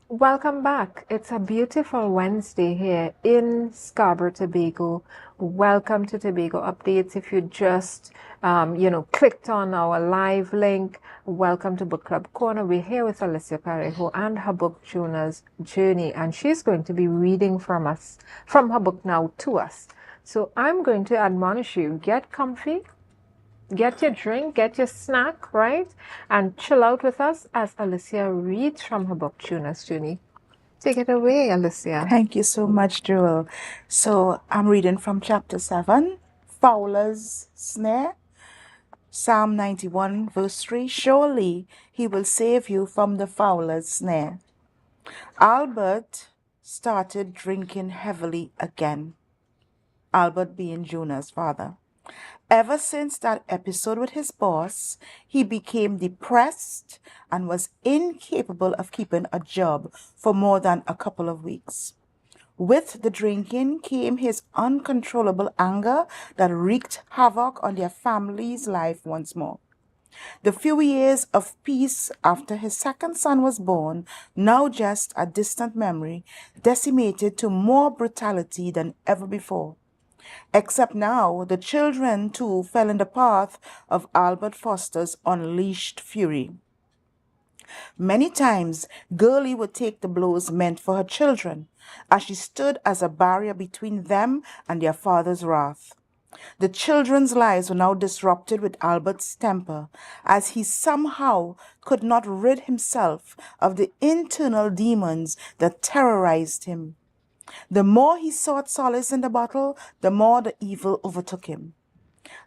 Welcome back. It's a beautiful Wednesday here in Scarborough, Tobago. Welcome to Tobago Updates. If you just, clicked on our live link, welcome to Book Club Corner. We're here with Alicia Parejo and her book, Jonahs Journey, and she's going to be reading from her book now to us. So I'm going to admonish you, get comfy, get your drink, get your snack, right? And chill out with us as Alicia reads from her book, Jonahs Journey. Take it away, Alicia. Thank you so much, Jewel. So I'm reading from chapter 7, Fowler's Snare. Psalm 91, verse 3, surely he will save you from the fowler's snare. Albert started drinking heavily again. Albert being Jonah's father. Ever since that episode with his boss, he became depressed and was incapable of keeping a job for more than a couple of weeks. With the drinking came his uncontrollable anger that wreaked havoc on their family's life once more. The few years of peace after his second son was born, now just a distant memory, decimated to more brutality than ever before. Except now, the children too fell in the path of Albert Foster's unleashed fury. Many times, Girlie would take the blows meant for her children, as she stood as a barrier between them and their father's wrath. The children's lives were now disrupted with Albert's temper, as he somehow could not rid himself of the internal demons that terrorized him. The more he sought solace in the bottle, the more the evil overtook him.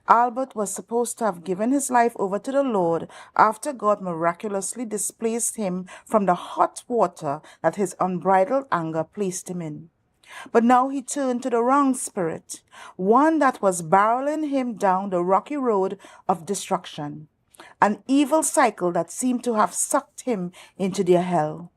Albert was supposed to have given his life over to the Lord after God miraculously displaced him from the hot water that his unbridled anger placed him in. But now he turned to the wrong spirit, one that was barreling him down the rocky road of destruction, an evil cycle that seemed to have sucked him into their hell.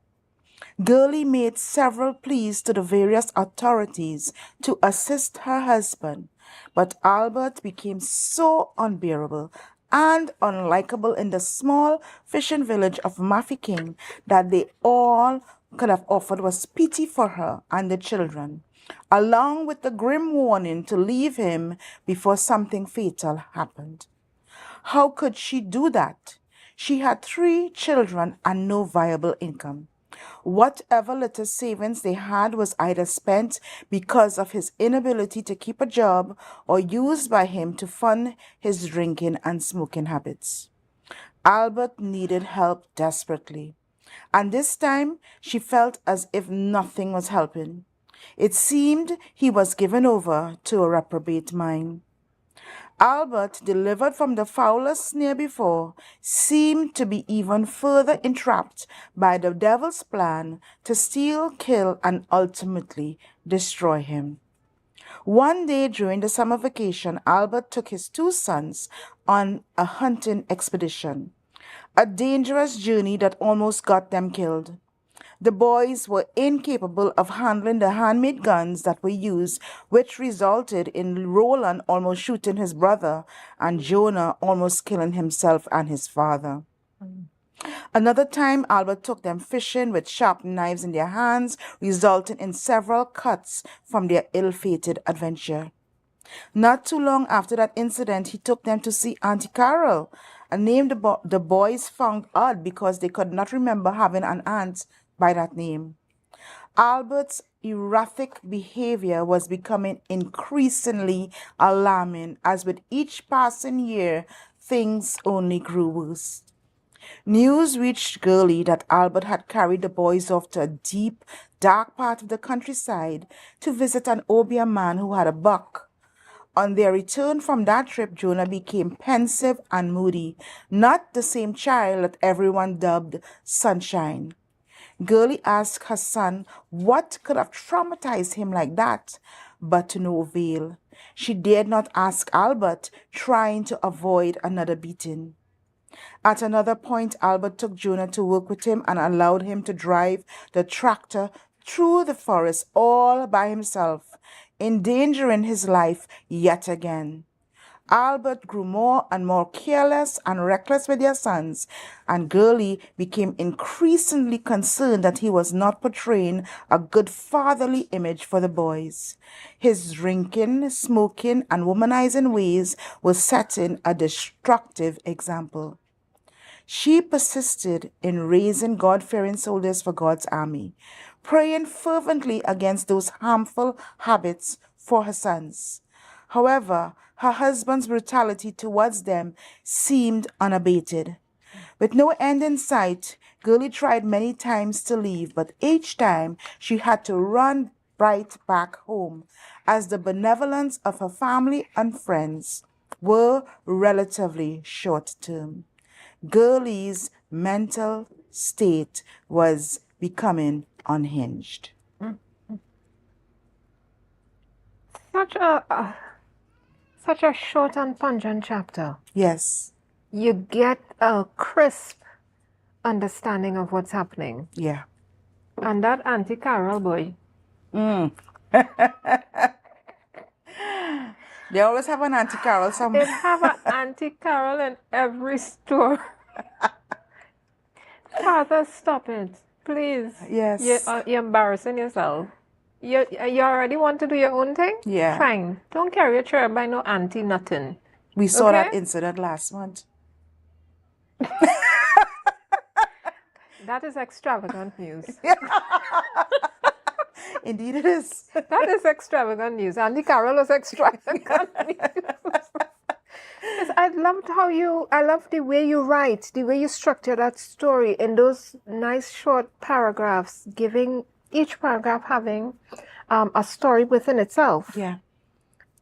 Girlie made several pleas to the various authorities to assist her husband, but Albert became so unbearable and unlikable in the small fishing village of Mafeking that they all could have offered was pity for her and the children, along with the grim warning to leave him before something fatal happened. How could she do that? She had 3 children and no viable income. Whatever little savings they had was either spent because of his inability to keep a job or used by him to fund his drinking and smoking habits. Albert needed help desperately, and this time she felt as if nothing was helping. It seemed he was given over to a reprobate mind. Albert, delivered from the foulest snare before, seemed to be even further entrapped by the devil's plan to steal, kill, and ultimately destroy him. One day during the summer vacation, Albert took his 2 sons on a hunting expedition, a dangerous journey that almost got them killed. The boys were incapable of handling the handmade guns that were used, which resulted in Roland almost shooting his brother and Jonah almost killing himself and his father. Another time, Albert took them fishing with sharp knives in their hands, resulting in several cuts from their ill-fated adventure. Not too long after that incident, he took them to see Auntie Carol, a name the boys found odd because they could not remember having an aunt by that name. Albert's erratic behavior was becoming increasingly alarming as with each passing year, things only grew worse. News reached Girlie that Albert had carried the boys off to a deep, dark part of the countryside to visit an Obeah man who had a buck. On their return from that trip, Jonah became pensive and moody, not the same child that everyone dubbed Sunshine. Girlie asked her son what could have traumatized him like that, but to no avail. She dared not ask Albert, trying to avoid another beating. At another point, Albert took Jonah to work with him and allowed him to drive the tractor through the forest all by himself, endangering his life yet again. Albert grew more and more careless and reckless with their sons, and Girlie became increasingly concerned that he was not portraying a good fatherly image for the boys. His drinking, smoking, and womanizing ways were setting a destructive example. She persisted in raising God-fearing soldiers for God's army, praying fervently against those harmful habits for her sons. However, her husband's brutality towards them seemed unabated. With no end in sight, Girlie tried many times to leave, but each time she had to run right back home, as the benevolence of her family and friends were relatively short-term. Girlie's mental state was becoming unhinged. such a short and pungent chapter. Yes. You get a crisp understanding of what's happening. Yeah. And that Auntie Carol boy. They always have an Auntie Carol somewhere. They have an Auntie Carol in every store. Father, stop it. Please. Yes. You're embarrassing yourself. You already want to do your own thing? Yeah. Fine. Don't carry your chair by no auntie nothing. We saw that Okay? incident last month. That is extravagant news. Indeed it is. That is extravagant news. Auntie Carol was extravagant news. Yes, I love the way you write, the way you structure that story in those nice short paragraphs, giving each paragraph having a story within itself. Yeah.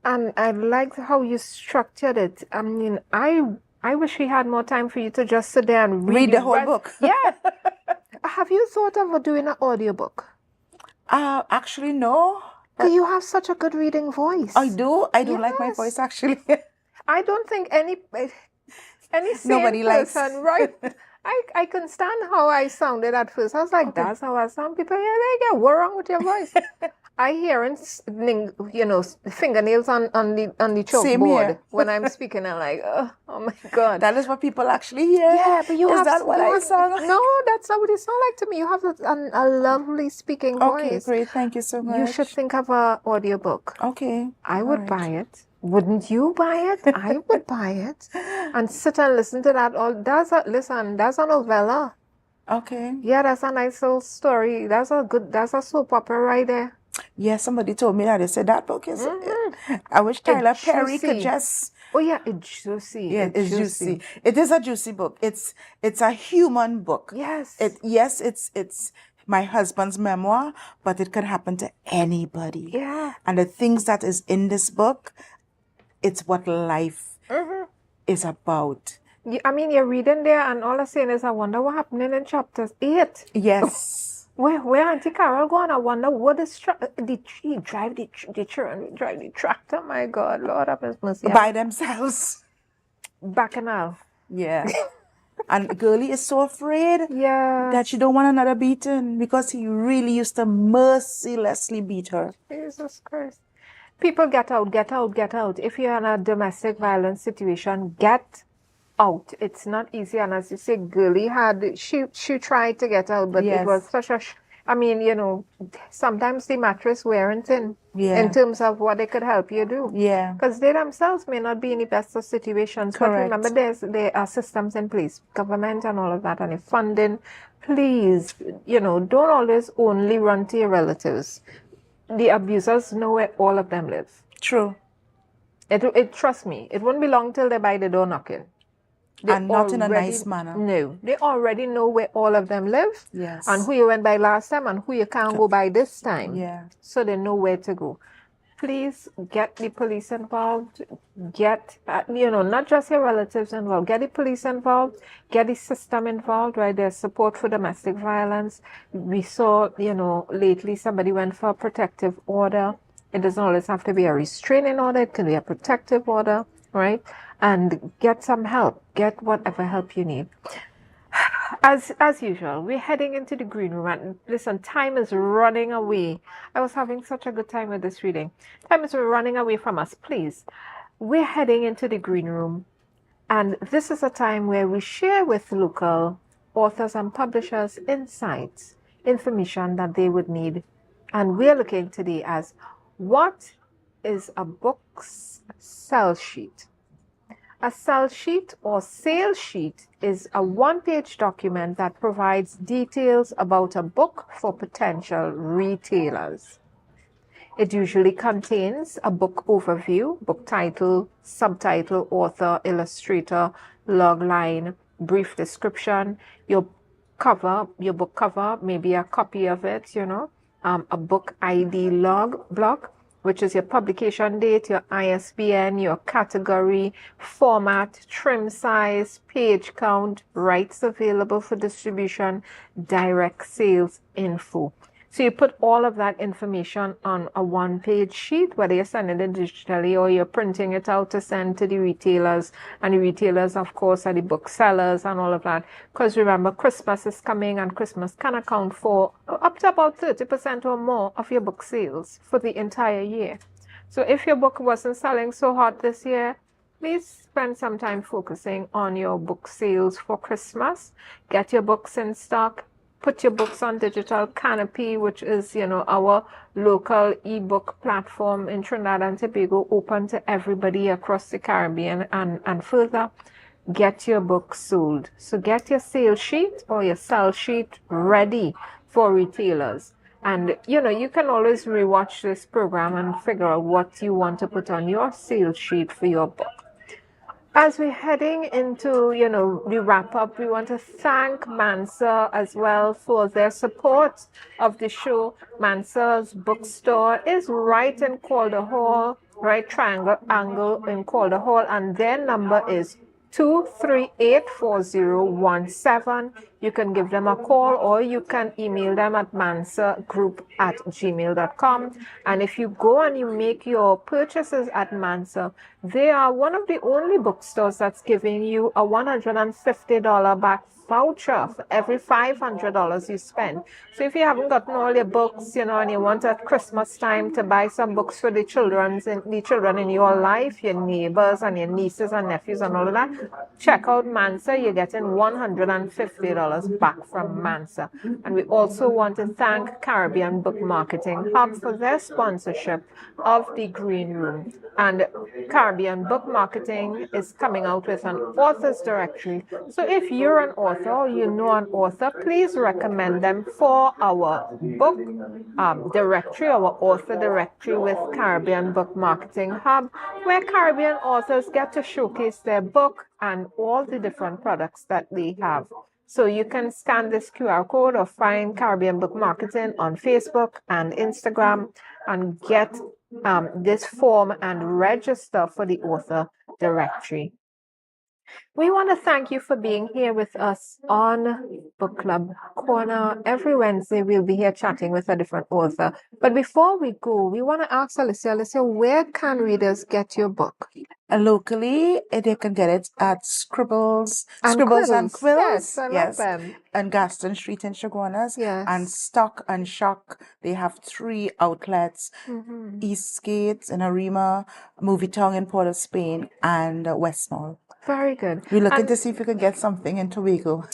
And I liked how you structured it. I mean, I wish we had more time for you to just sit there and Read the whole book. Yeah. Have you thought of doing an audiobook? Actually, no. Because you have such a good reading voice. I do. I do Yes. like my voice, actually. I don't think any sane Nobody likes- person, right? I can stand how I sounded at first. I was like, that's how I sound. People, yeah, they get, what's wrong with your voice? I hear fingernails on the Same chalkboard here. when I'm speaking. I'm like, oh my God. That is what people actually hear. Yeah, but you is have... that what I sound like? No, that's not what you sound like to me. You have a lovely speaking Okay, voice. great. Thank you so much. You should think of an audiobook. Okay. I would All buy it. Wouldn't you buy it? I would buy it. And sit and listen to that. That's a novella. Okay. Yeah, that's a nice little story. That's a soap opera right there. Yeah, somebody told me that. They said that book is... I wish Tyler Perry could juicy. just... Oh yeah, it's juicy. Yeah, it's juicy. It is a juicy book. It's a human book. Yes. It's my husband's memoir, but it could happen to anybody. Yeah. And the things that is in this book, it's what life is about. I mean, you're reading there, and all I'm saying is, I wonder what happened in chapters 8. Yes. Where Auntie Carol going? I wonder what is did she drive the tractor? My God, Lord have His mercy. By themselves. Bacchanal. Yeah. And Girlie is so afraid Yeah. that she don't want another beating because he really used to mercilessly beat her. Jesus Christ. People get out, get out, get out. If you're in a domestic violence situation, get out. It's not easy. And as you say, Girlie she tried to get out, but Yes. it was such a, I mean, sometimes the mattress wearing thin Yeah. in terms of what they could help you do. Yeah. Because they themselves may not be in the best of situations. Correct. But remember, there are systems in place, government and all of that, and the funding. Please, don't always only run to your relatives. The abusers know where all of them live. True. Trust me, it won't be long till they're by the door knocking. And not in a nice manner. No, they already know where all of them live. Yes. And who you went by last time and who you can't go by this time. Yeah. So they know where to go. Please get the police involved. Get, not just your relatives involved. Get the police involved. Get the system involved, right? There's support for domestic violence. We saw, lately somebody went for a protective order. It doesn't always have to be a restraining order. It can be a protective order, right? And get some help. Get whatever help you need. As usual, we're heading into the green room. And listen, time is running away. I was having such a good time with this reading. Time is running away from us. Please, we're heading into the green room. And this is a time where we share with local authors and publishers insights, information that they would need. And we're looking today as what is a book's sell sheet? A sell sheet or sales sheet is a one-page document that provides details about a book for potential retailers. It usually contains a book overview, book title, subtitle, author, illustrator, log line, brief description, your book cover, maybe a copy of it, a book ID block, which is your publication date, your ISBN, your category, format, trim size, page count, rights available for distribution, direct sales info. So you put all of that information on a one-page sheet, whether you're sending it digitally or you're printing it out to send to the retailers. And the retailers, of course, are the booksellers and all of that. Because remember, Christmas is coming, and Christmas can account for up to about 30% or more of your book sales for the entire year. So if your book wasn't selling so hot this year, please spend some time focusing on your book sales for Christmas. Get your books in stock. Put your books on digital. Canopy, which is, our local ebook platform in Trinidad and Tobago, open to everybody across the Caribbean and further. Get your books sold. So get your sales sheet or your sell sheet ready for retailers. And, you can always rewatch this program and figure out what you want to put on your sales sheet for your book. As we're heading into, the wrap-up, we want to thank Mansa as well for their support of the show. Mansa's bookstore is right in Calder Hall, right triangle angle in Calder Hall, and their number is 2384017. You can give them a call or you can email them at mansagroup@gmail.com. And if you go and you make your purchases at Mansa, they are one of the only bookstores that's giving you a $150 back voucher for every $500 you spend. So if you haven't gotten all your books, and you want at Christmas time to buy some books for the children in your life, your neighbors and your nieces and nephews and all of that, check out Mansa. You're getting $150 back from Mansa. And we also want to thank Caribbean Book Marketing Hub for their sponsorship of the Green Room. And Caribbean Book Marketing is coming out with an author's directory. So if you're an author or you know an author, please recommend them for our book directory, our author directory with Caribbean Book Marketing Hub, where Caribbean authors get to showcase their book and all the different products that they have. So you can scan this QR code or find Caribbean Book Marketing on Facebook and Instagram and get this form and register for the author directory. We want to thank you for being here with us on Book Club Corner. Every Wednesday, we'll be here chatting with a different author. But before we go, we want to ask Alicia, where can readers get your book? Locally, they can get it at Scribbles and Quills. Yes, I love them. And Gaston Street in Chaguanas. Yes. And Stock and Shock. They have 3 outlets. Eastgate in Arima, Movie Town in Port of Spain, and West Mall. Very good. We're looking to see if we can get something in Tobago.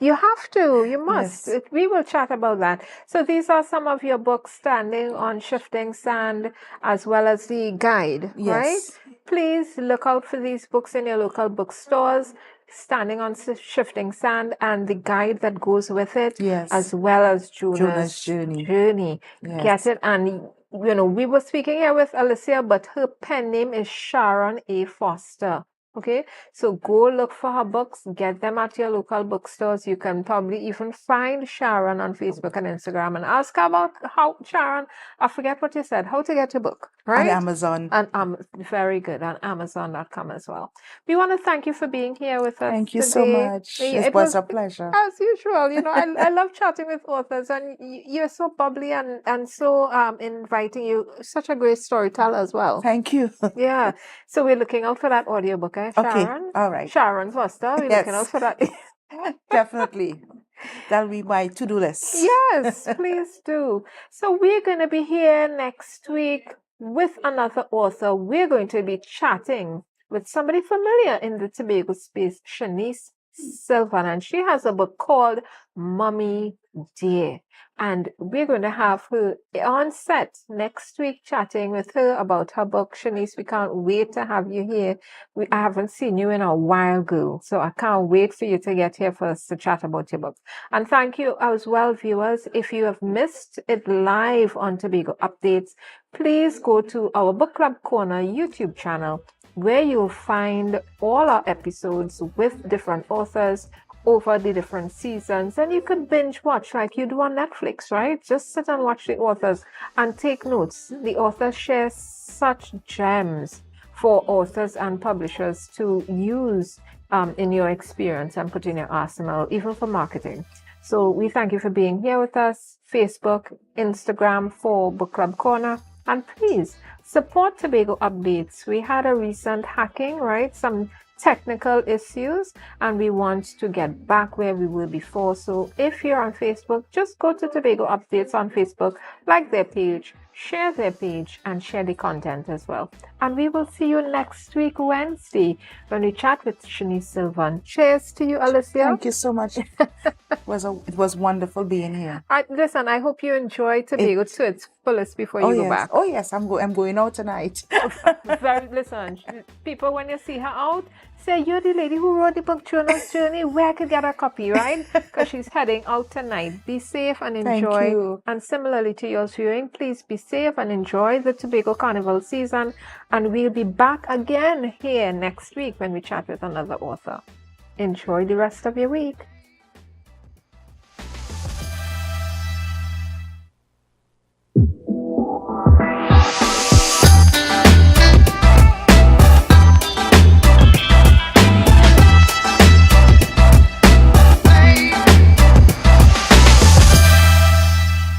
You have to. You must. Yes. We will chat about that. So these are some of your books standing on Shifting Sand as well as the guide, right? Please look out for these books in your local bookstores, standing on Shifting Sand and the guide that goes with it, as well as Jonahs Journey. Yes. Get it. And, we were speaking here with Alicia, but her pen name is Sharon A. Foster. Okay, so go look for her books, get them at your local bookstores. You can probably even find Sharon on Facebook and Instagram and ask her about how, Sharon, I forget what you said, how to get your book, right? On Amazon. And very good, on Amazon.com as well. We want to thank you for being here with us. Thank you today. so much. It was a pleasure. As usual, I love chatting with authors, and you're so bubbly and so inviting. You such a great storyteller as well. Thank you. Yeah. So we're looking out for that audiobook, Sharon? Okay, all right. Sharon Foster, we're looking out for that. Definitely. That'll be my to-do list. Yes, please do. So we're going to be here next week with another author. We're going to be chatting with somebody familiar in the Tobago space, Shanice Sylvan, and she has a book called Mommy Dear. And we're going to have her on set next week chatting with her about her book. Shanice, we can't wait to have you here. I haven't seen you in a while, girl. So I can't wait for you to get here for us to chat about your book. And thank you as well, viewers. If you have missed it live on Tobago Updates, please go to our Book Club Corner YouTube channel, where you'll find all our episodes with different authors over the different seasons, and you could binge watch like you do on Netflix, right? Just sit and watch the authors and take notes. The authors share such gems for authors and publishers to use in your experience and put in your arsenal, even for marketing. So we thank you for being here with us. Facebook, Instagram for Book Club Corner. And please support Tobago Updates. We had a recent hacking, right? Some technical issues, and we want to get back where we were before. So if you're on Facebook, just go to Tobago Updates on Facebook, like their page, share their page, and share the content as well. And we will see you next week, Wednesday, when we chat with Shanice Sylvan. Cheers to you, Alicia. Thank you so much. It was wonderful being here. Listen, I hope you enjoy Tobago to its fullest before you go back. Oh yes, I'm going out tonight. Listen, people, when you see her out, say, you're the lady who wrote the book Jonahs Journey. Where I could get a copy, right? Because she's heading out tonight. Be safe and enjoy. Thank you. And similarly to yours viewing, please be safe and enjoy the Tobago Carnival season. And we'll be back again here next week when we chat with another author. Enjoy the rest of your week.